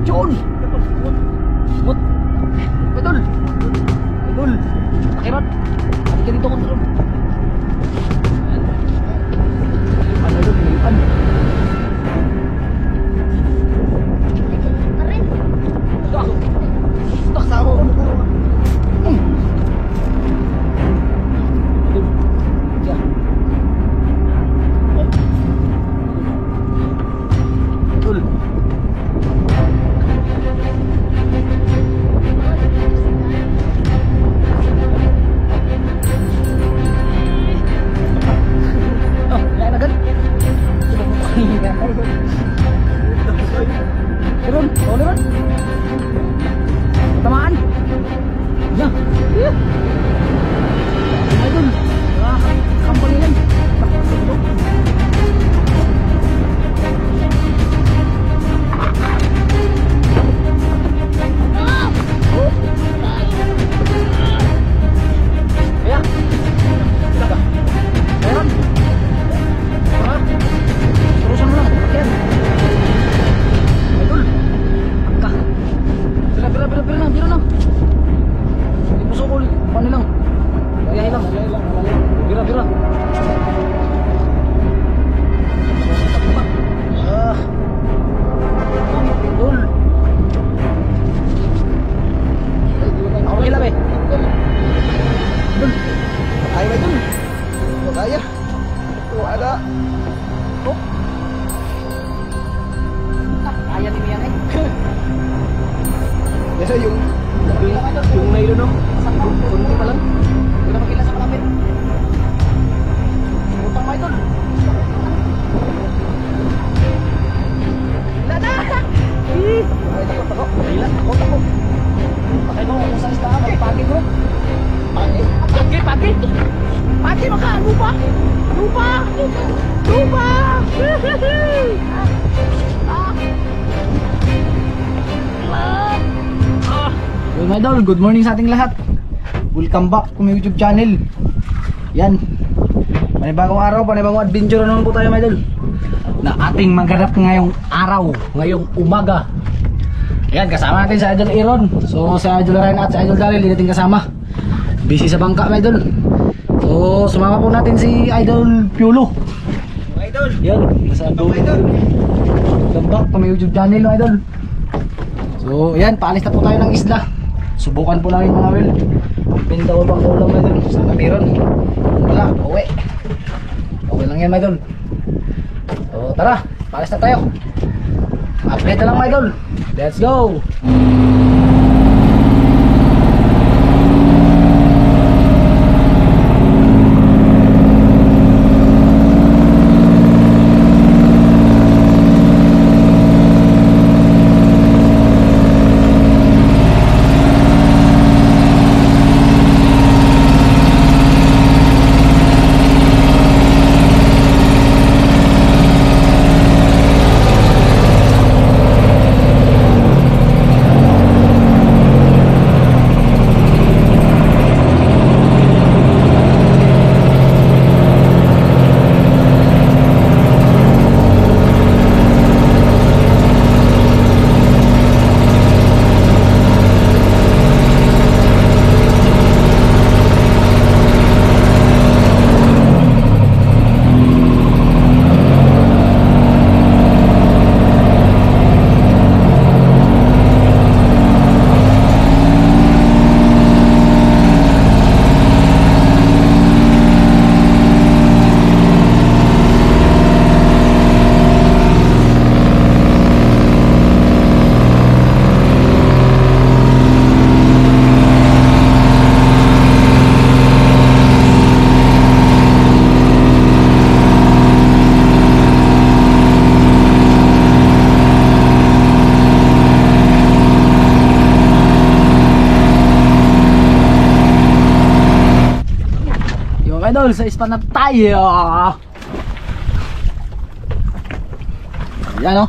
John! Mut! Idol! Idol! Pakirot! Halika dito ko dito. Ano idol? Pinipan. Karin. Tak sa ako. Idol. Siya. Idol. Turun, turun. Tamaan. Ya. Idol. Kampung yan. Ya. Sudah. Meron. Terusan mo lang. Ayan. Idol. Angka. Bira lang. Hindi mo sukol. Paano lang? Layahin lang. Bira. Ah. Idol. Ako magilap eh. Idol. Ay, ba dun? Kaya. Wala. Oh. Kaya ni Mian eh. Kasi yung nylon, no? Kunti pa lang. Hindi na magkila sa malapit. Utang mo idol. Wala na! Ay, takot. Ilan? Takot. Pakay mo kung saan istaan. Pagi bro. Pagi maka. Lupa. Yo mga idol, good morning sa ating lahat. Welcome back to my YouTube channel. Yan. Panibagong araw, panibagong adventure naman po tayo mga idol. Na ating maganap ngayong araw, ngayong umaga. Ayan, kasama natin si Idol Aaron. So si Idol Ryan at si Idol Daryl, hindi natin kasama. Busy sa bangka mga idol. So sumama po natin si Idol Piolo. Mga idol. Yan, nasa dulo. Welcome back to my YouTube channel mga idol. So ayan, paalis na po tayo ng isla. Subukan po namin mga wel. Pinta ko pang ulam mga idol. Sana meron. Wala, uwi. Okay lang yan mga idol. So tara, paalis na tayo. Update na lang mga idol. Let's go. Idol, sa ispan na tayo. Yan o.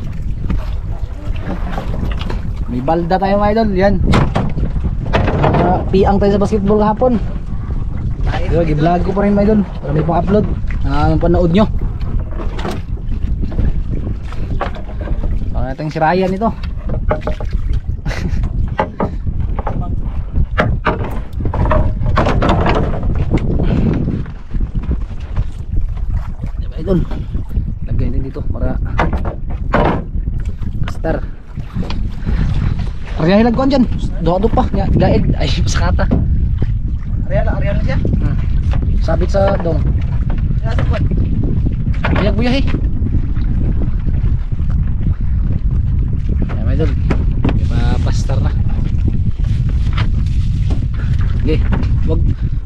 May balda tayo mga idol. Yan. Piang tayo sa basketball hapon. I-vlog ko pa rin mga idol para may pang upload. Panood nyo. Ang ating si Ryan ito. Diba idol? Lagay din dito para star. Kaya hilag ko dyan. Dodo pa. Gaid. Ay, paskata. Areal na siya. Sabit sa dong. Nasa kwan. Hilag buya eh. Ayan idol. Pastar na. Okay.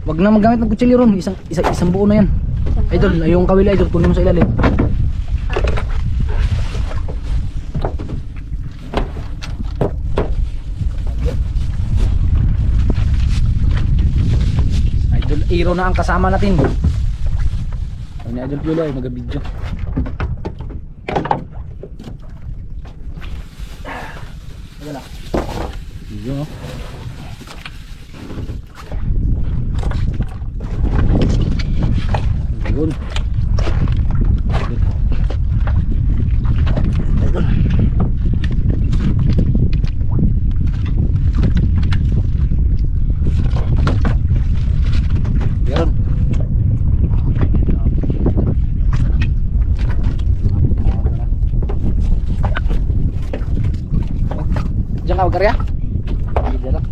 Wag na magamit ng kutsilyo ron. Isang buo na yan. Idol, yung kawili idol, kunin mo sa ilalim. Idol, Aero na ang kasama natin. Ano ni Idol Pula ay mag-video. Wala. Video no. Yun. Idol. Meron. Diyan ka magkarya? Diyan lang.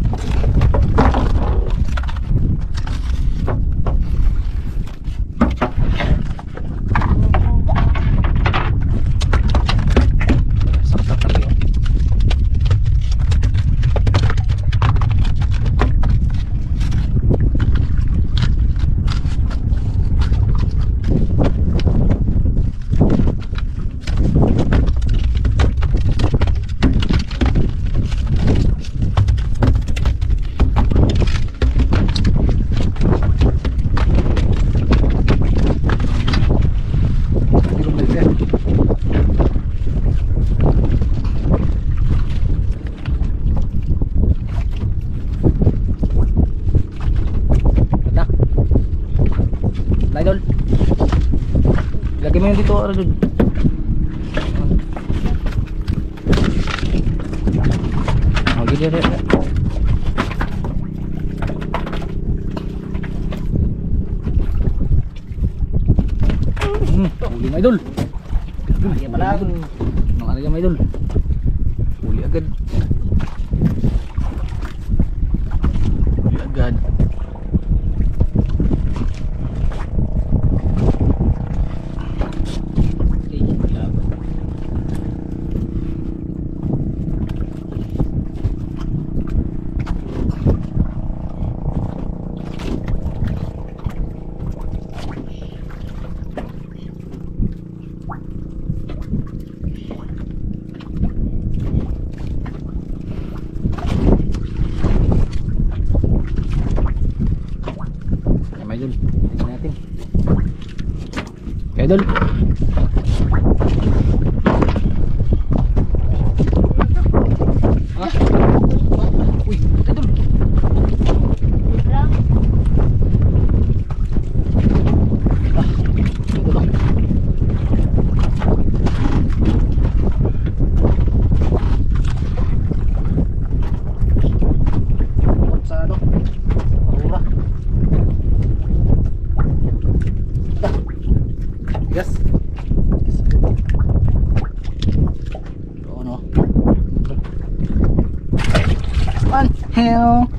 Idol. Lagay mo yun dito, Idol. Oh, gini. Huli mo, Idol. Huli pala. Mga alagay mo, Idol. Huli agad. Huli agad. Idol, tingnan natin. Okay, Idol. Ah? Uy, Idol. Ah, ito lang. Sa ano? Aurora. Yes. Oh no. Man, hell.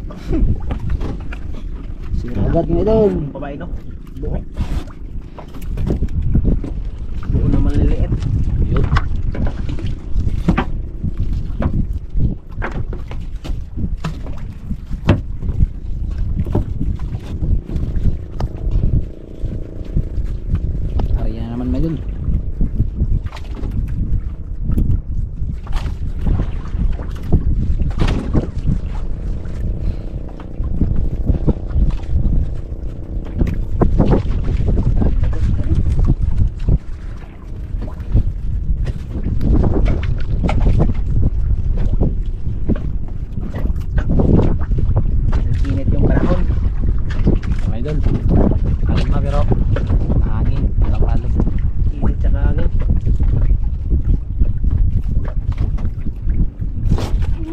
Sira agad ng Idol. Babae no? Buo. Buo na maliliit. Yun. Ariya na naman Idol.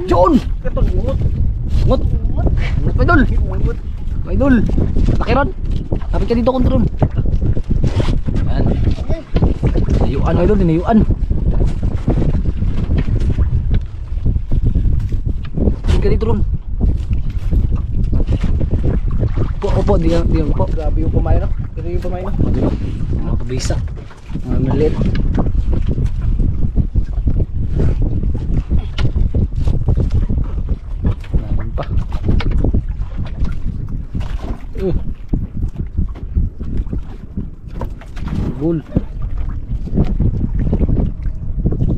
John! Katong bungot. Ngot! Ngot, mga idol! Bungot. Mga idol! Laki ron! Tapit ka dito kung ron. Yan. Dinayuan mga idol, dinayuan. Tapit ka dito ron. Upo, di upo. Grabe yung pamain no. Pero yung pamain no. Magulo. Mga pabisa. Mga maliit. Naman pa. Gul.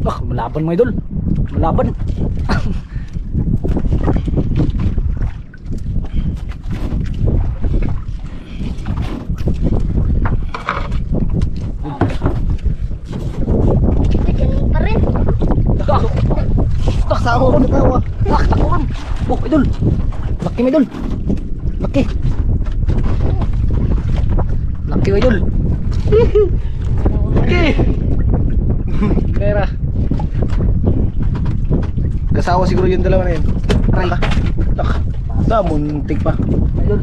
Ah, malaban mga idol. Malaban. Pa rin. Taksa ko ron. Takta ko ron. Oh, idol. Laki mga idol. Laki. Laki mga idol. Laki. Mera. Kasawa siguro yung dalawa na yun. Aray. Muntik pa. Idol.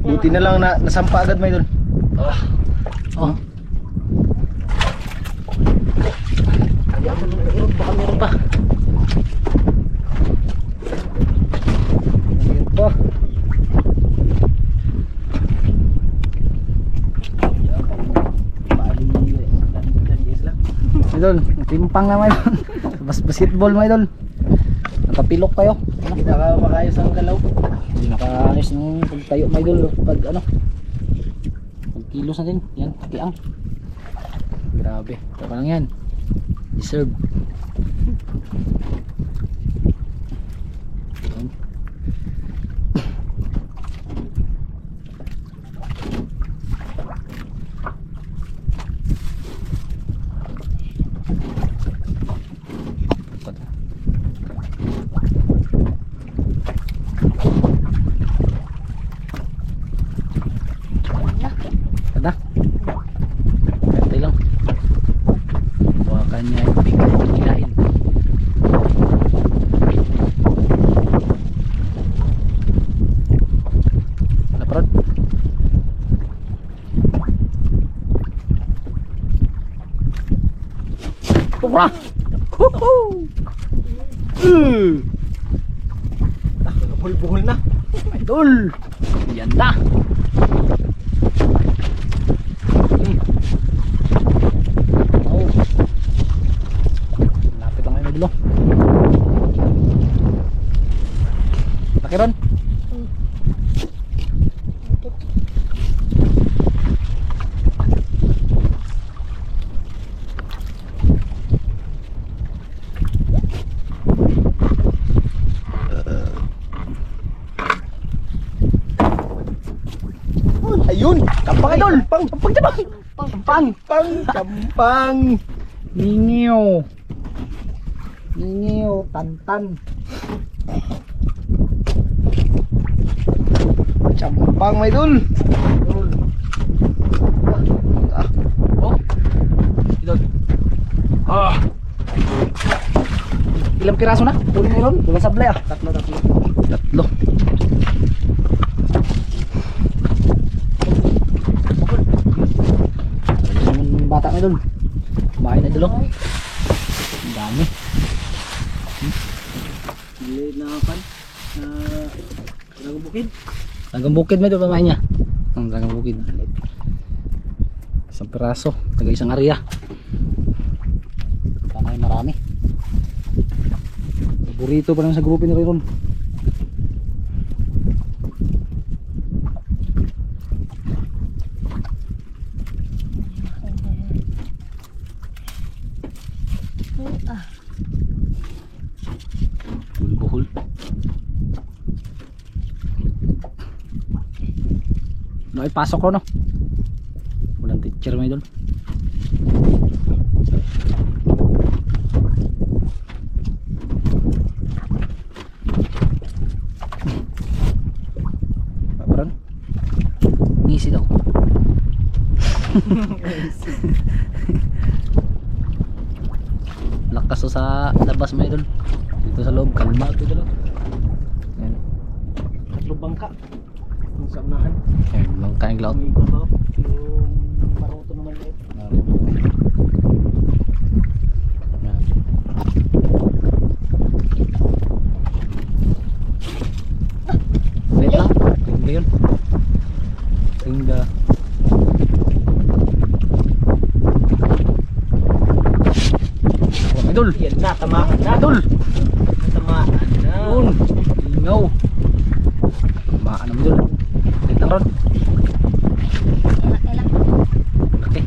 Buti na lang na nasampa agad may doon. Oh. Kaya mo nung kairog, baka meron pa. Meron pa. Idol, timpang na mga idol. Basketball mga idol. Nakapilok kayo. Hindi na makayos ang galaw. Hindi nakaayos ng pagtayo mga idol. Pag ano, pag kilos natin. Yan, kiang. Grabe. Ito pa lang yan. Deserve. Yan. Ada? Kantay lang. Buwakan niya yung bigay yung kinain. Wala pa ron? Pukra! Woohoo! Buhol-buhol na. Idol! Yan na! Oh. Lapit lang kayo na dulo. Laki ron? Ayun! Kampang idol! Pang! Kampang dyan! Kampang! Pang! Kampang! Ningiw! Ningiw! Tantan! Campang may dul! Oh! Idol! Ah! Ilang piraso na? Puli na yun? Walang sablay ah! Tatlo. Tatlo! Ayun yung bata na idol! Kumain na idol oh! Ang dami! Delayed na kan. Dagang bukid. Dagang bukid may idol pamain niya! Ang dagang bukid! Isang piraso! Taga isang area! Sana ay marami! Burrito pa lang sa grupo ni Ron. Buhol. No, ipasok ko no. Walang teacher mo doon. Paparan. Ngisi daw. Lakas to sa labas mga idol. Dito sa loob, kalma ito idol. Ayan. Tatlo bangka. Ang saunahan. Ayan, bangka yung laot. May ikon ba? Yung maroto naman yun. Ayan. Wait lang. Tingga yun. Tingga. Oh, idol. Yan na, tamaan na. Idol. Tamaan na. Yun. Ingaw. Maan naman idol. Wait lang ron. Laki.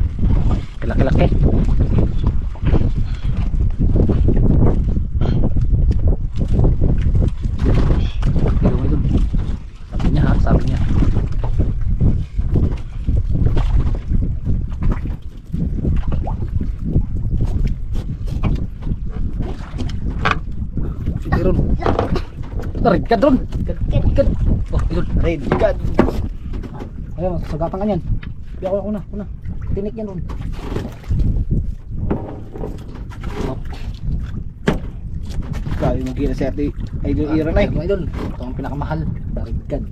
Laki-laki. Idol, idol. Sabi niya ha, sabi niya. Sige ron. Tarik ka ron. Ikad. Oh, idol. Red, God. Ayun, sagapan ka niyan. Di ako una. Tinik yan ron. Oh, Grabe magkita si ate. Idol Ira na eh. mga idol. Ito ang pinakamahal. Tarigkad.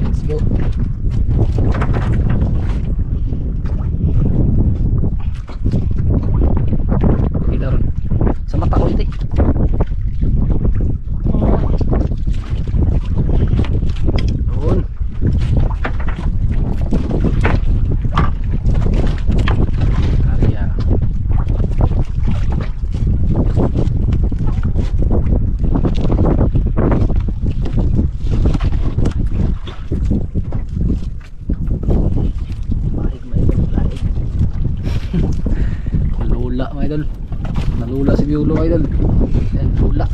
Let's go. Ila ron. Sa mata ko ito. Doon. Karya. Maig, maig. Nalula mga idol. Nalula si Biolo mga idol. Yan, lula.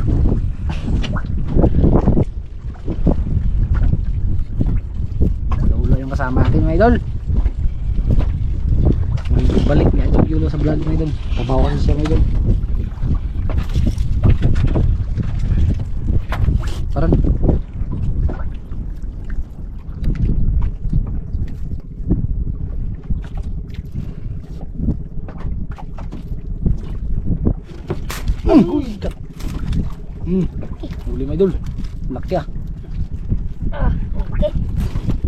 Nalula yung kasama natin mga idol. Balik niya ito Biolo sa vlog mga idol. Tabaw kasi siya mga idol. Parang huli mga idol. Laki ah. Okay.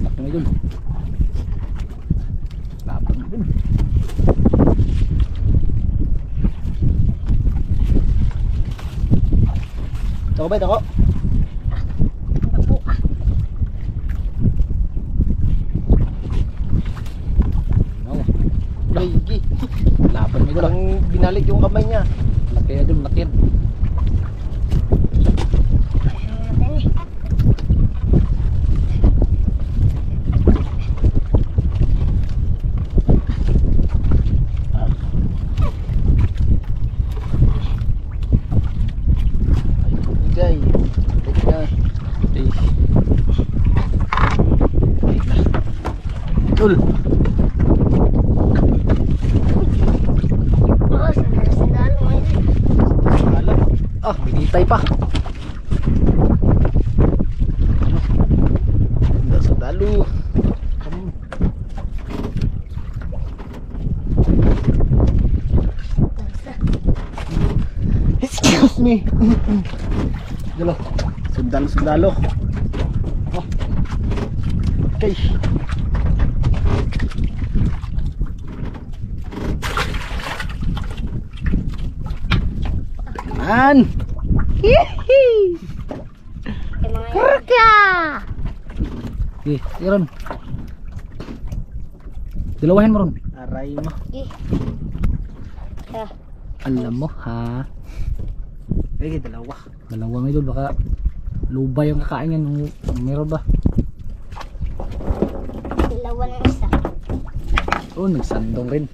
Laki mga idol. Laban mga idol. Ako ba? Ako? Oh, Lagi. laban mga idol ah. Parang binalik yung kamay niya. Laki idol, laki. Jay. Balik na. Idol. Alam. Ah, binitay pa. Nasa talo. Excuse me. Idol. Sundalo. Oh, Okay. man. Kurka! Okay, Iron. Dalawahin mo ron. Aray mo. Alam mo ha. Lagi dalawa. Dalawang idol baka lubay yung kakain yan. Meron ba? Dalawa ng isa. Oh, nagsandong rin.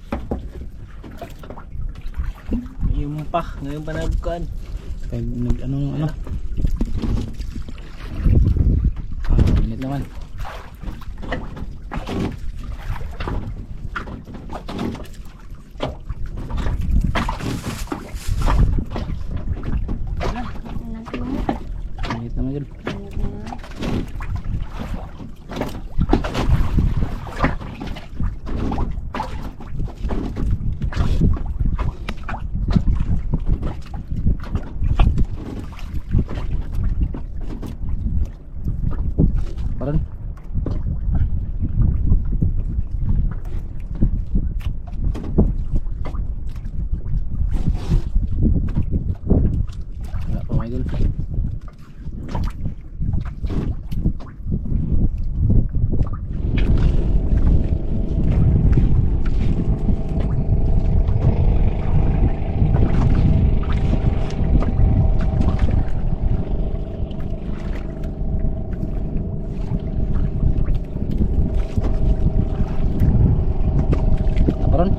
Yung pa. Ngayon pa nagkuhan. Kaya ano. Minute naman. Minute naman yun. Parang. Wala pa mga idol. Karon.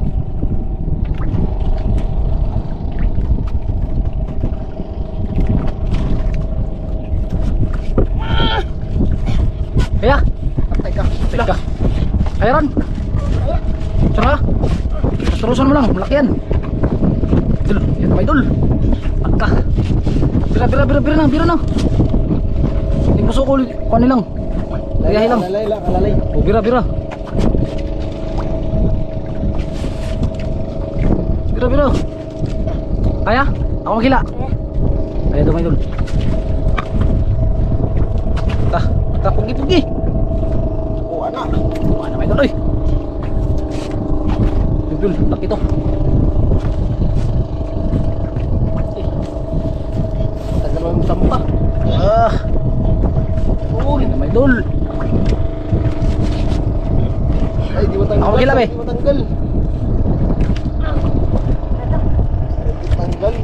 Kaya, teka. Kaya ron. Tara. Terusan mo lang, malaki yan. Dul, yan may dul. Pagka. Bira na. Hindi ko sukol, kuha nilang. Layahin lang. Alalay. Oh, bira. Bira. Kaya? Ako maghila. Kaya daw may dul. Pugi. Oh, anak. Ano may dul, oy. Dul, laki to. Tagal mo sampa. Uy, ano may dul. Ay, di mo tanggal. Ako maghila, be. Di mo tanggal. Tanggal.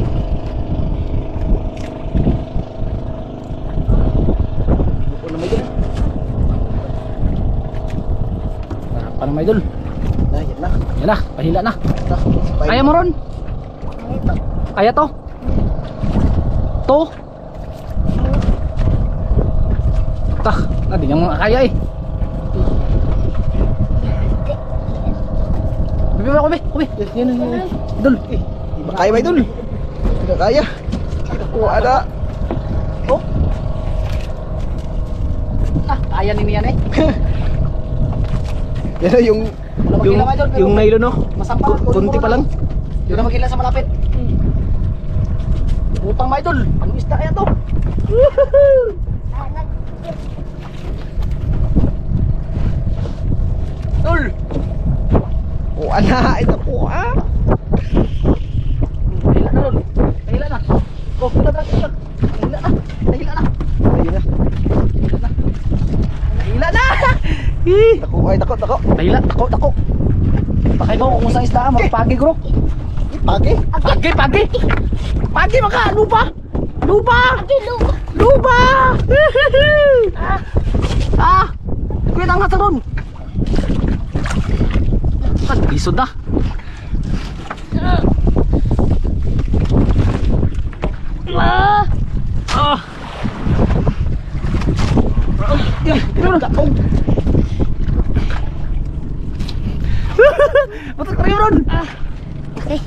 Buko na may dul. Paano may dul? Yan na. Yan na, pahila na. Spy. Kaya mo ron? Ito. Kaya to? To? Tah, hindi nga mga kaya eh. Kubi. Yan. Dul. Di ba kaya ba idol? Hindi kaya. Oh, ada. Oh. Kaya ni yan eh. Yan na yung Wala magkila ka dyan, pero- yung nylon no. Masampal. Kunti pa lang. Yun na maghila sa malapit. Utang mga idol. Anong isda kaya to? Dul. Oh, ana, ito po ah. Nahila na dul. Nahila na. Oh, Nahila na. Ayun na. Nahila na. Tako. Nahila. Tako. Pakay ko kung saan isda. Magpagi bro. Pagi. Pagi maka. Lupa. Kuya tangkat sa ron. Kan isod na. Ba't kayo ron? Okay.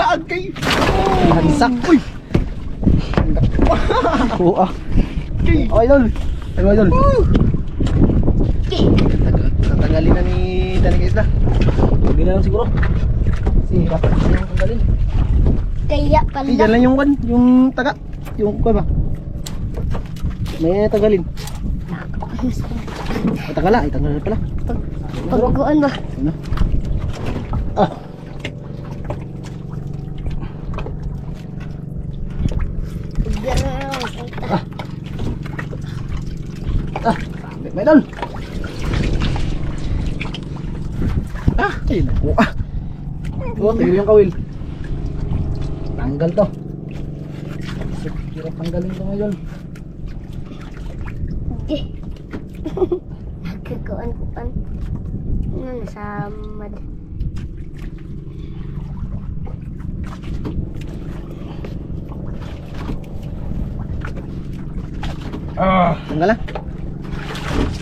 Agay. Hansak. Uy. Oo ah. Oh idol. Ano idol? Tatanggalin na ni Danig Isla. Hindi na lang siguro. Kasi dapat na yung tanggalin. Kaya pala. Diyan lang yung taga. Yung kuha ba? May tanggalin. Itanggal na pala. Pagkuhan ba? Ano? Ah. May doon. Ay, naku. Oh, tigil yung kawil. Tanggal to. Hirap tanggalin to ngayon. Okay. Nagkikuhan ko pan. Nasa mad. Tanggal ah.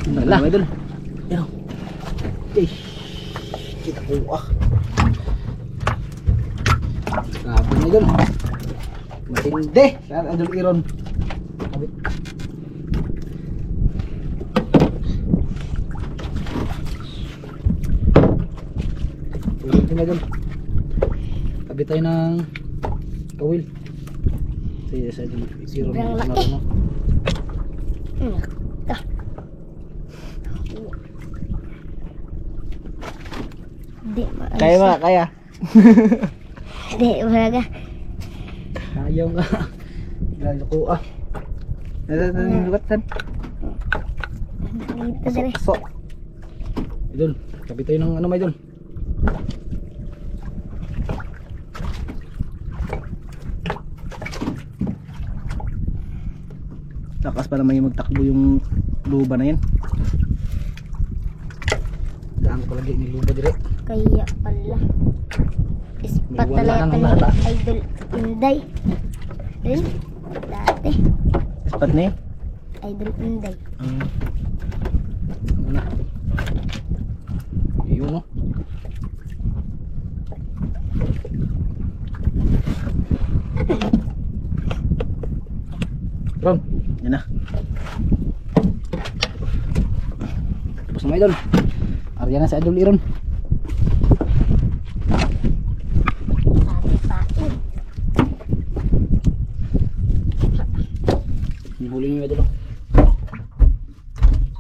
Tanggal ah. May doon. Yan o. Eh. Kita ko ah. Grabe na idol. Matindi. Saan idol Iron? Kabit. Ulit na idol. Kabit tayo ng kawil. Sige sa idol Iron. Sobrang laki. Di maalis. Kaya ba? Kaya? Di talaga. Ayaw nga. Grabe ko ah. Nalatan. Dito dali. So. Idol, kapit tayo ng ano, Idol. Lakas pa naman yung magtakbo yung luba na yan. Daan ko lagi ni luba dire. Kaya pala. Ispat May wala talaga nang ni bata. Idol Inday. Rin. Dati. Ispat na eh. Idol Inday. Ano na? Iyon no. Ron, Yan na. tapos na, Idol. Arya na sa Idol Iron. Pain. Huli niyo, Idol.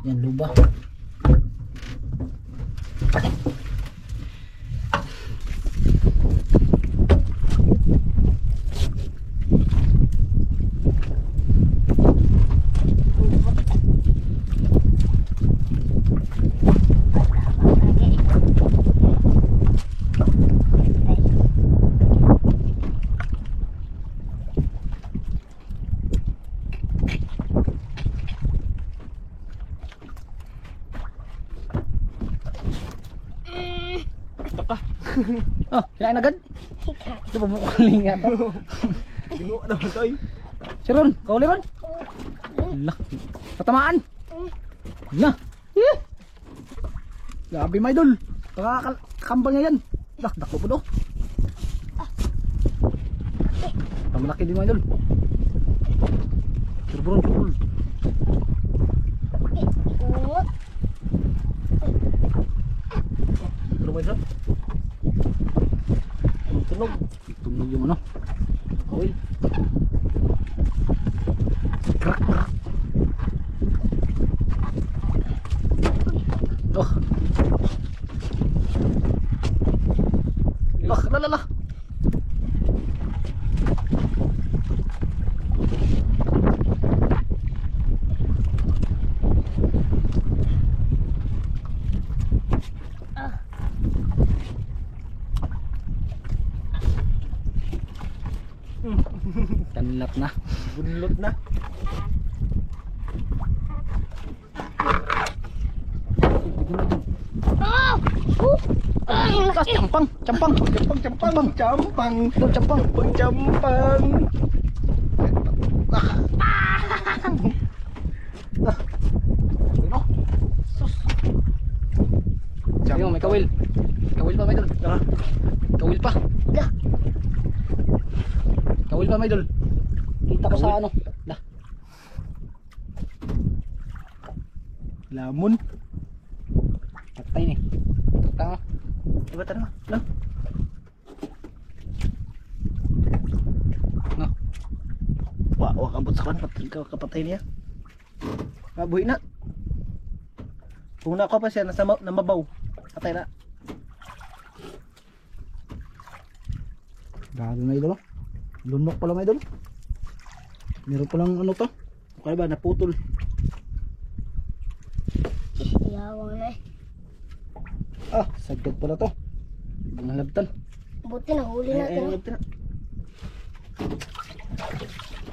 Yan, luba. Oh, kinain agad? Ito pa bukaling nga to. Gino ano ba tayo? Si Ron, kauli Ron. Lah, tatamaan. Lah. Grabe, my idol. Kakambal niya yan. Lah, dako po do. Malaki din, my idol. Turbulon, turbulon. Ano ba ito? Tunog. Tunog yung ano. Oil. Krak, krak. Oh. Lah, lah, lah, lah. Tanlap na. Bunlot na. Tas campang, campang, Campang, campang, campang. Ito, campang. Campang, campang. Ano? Sus. Ayun, may kawil. Kawil pa, may idol. Ah, Kawil pa. Lah. Kawil pa, may idol. Kita ko sa ano. Dah. lamon. Patay ni. Tanga. Diba tanong? No? No. Wa kabot sa kan kapatay niya. Mabuhi na. Kung na ako pa siya nasa namabaw. Patay na. Grabe, may idol. Lunok pala, may idol. Meron palang ano to. Kaya ba naputol? Yawang na eh. Ah, sagad pala to. Ibang labtan. Buti nahuli natin.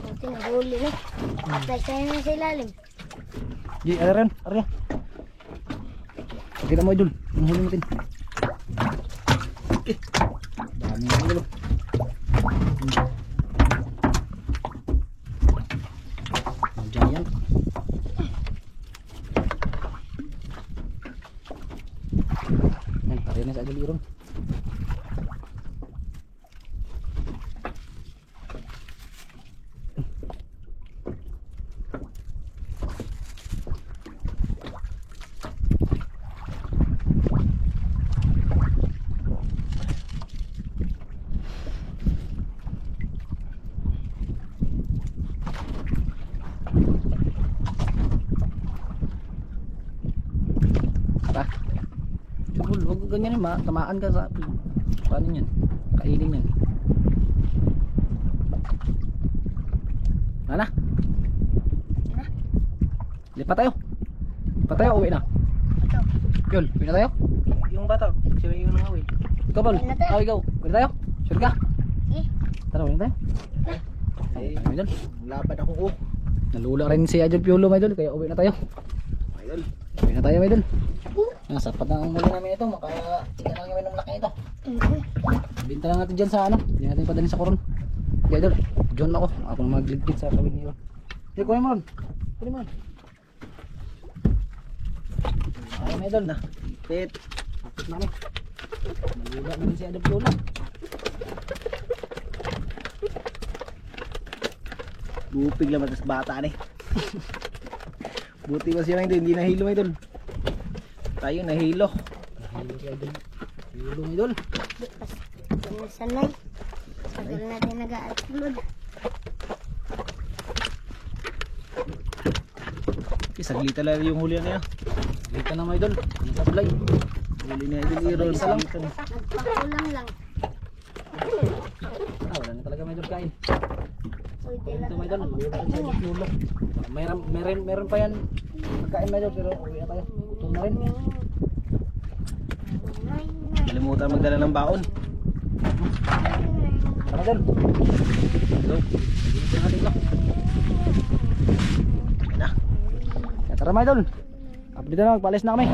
Buti nahuli na. Patay tayo na sa ilalim. Di, Aaron, Arya. Kita mo, idol. Ang huli natin. Eh, dami na, idol. Ang giant. Yan, pare na sa idol, Iron. ganyan yun, tamaan ka sa paano yan, kainin yan. Ano na? Lipat tayo. Lipat tayo, uwi na. Yun, uwi na tayo. Yung bata, sila yung nangawin. Ikaw Paul, Uwi na tayo. ikaw, uwi na tayo. Sure ka? Eh, Tara, uwi na tayo. Eh, Ay, idol. laban ako ko. Nalula rin si Idol Piolo, my idol, kaya uwi na tayo. Idol. Uwi na tayo, my idol. Sapat na ang huli namin ito, makatingnan lang namin ng laki ito. Binta lang natin dyan sa ano, hindi natin padalhin sa koron. Okay, idol, John ako na magligpit sa kawin niyo. Hindi, kunin mo ron. Kunin mo ron. Ay, my idol na. Pit. Sapit namin. Nalula namin si Idol Piolo. Bupig lang matas bata ni. Buti pa siya hindi nahilo idol. Tayo nahilo. Nahilo si Idol Piolo, my idol. sanay. Sagal natin nag-upload. Saglita lang yung huli niya. Dito na, my idol. Nagsablay. Huli niya idol i-roll. Isa lang. Nagpakulang lang. Wala na talaga, my idol, kain. Pwede Ito, lang. my idol, nalula rin si Idol Piolo. Meron pa yan pagkain, my idol, pero uwi na tayo. Gutom na rin. Kalimutan magdala ng baon. Tara, idol. Go. Dito natin ito. Ayan na. Kaya tara, my idol. Update na, magpaalis na kami.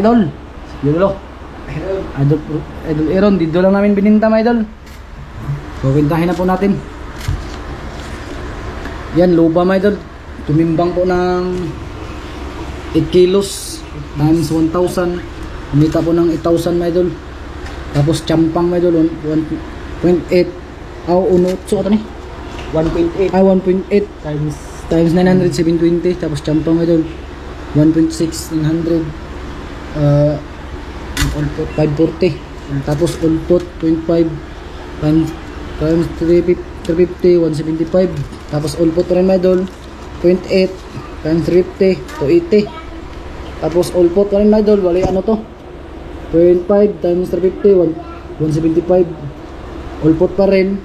Idol, Idol, Idol Aaron, dito lang namin bininta, my idol. So, pintahin na po natin. Yan, luba, my idol. Tumimbang po ng 8 kilos times 1,000. Umita po ng 8,000, my idol. Tapos, champang, my idol, 1.8. Unutso ito ni? 1.8 1.8 times 900, 720. Tapos, champang, my idol, 1.6, 900. Ulpot 540, tapos ulpot 0.5 times 350, 175. Tapos ulpot rin, my idol, 0.8 times 350, 280. Tapos ulpot rin, my idol, bali ano to, 0.5 times 350, 175. Ulpot pa rin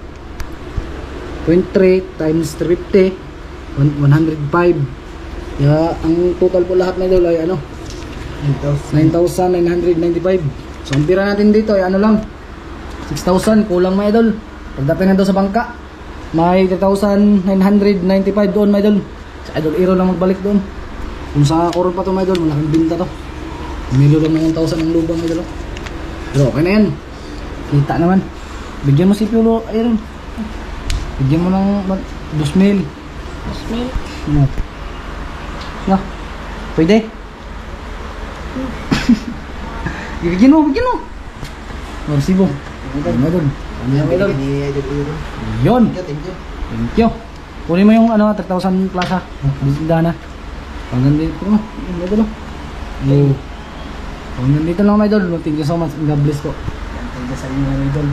0.3 times 350, 105. Kaya ang total po lahat, my idol, ay ano, 9,995. So ang pira natin dito ay ano lang, 6,000 kulang, my idol. Pagdating na daw sa bangka, may 3,995 doon, my idol. Sa Idol Aaron lang magbalik doon. Kung sa koron pa to, my idol, malaking binta to. Milo lang ng 1,000 ang lubang mga idol. Oh. Pero okay na yan. Kita naman. Bigyan mo si Piolo, ayun. Bigyan mo ng 2,000. Smell. No. No. Pwede? Bigyan mo, bigyan mo. Marsibo. Ano doon? Ano yung idol? Yun. Thank you. Kunin mo yung 3,000 plaza. Bisita na. Hanggang dito mo. Hanggang dito. Oh. Hanggang dito lang mga idol. Thank you so much. God bless po. Thank you sa inyo mga idol.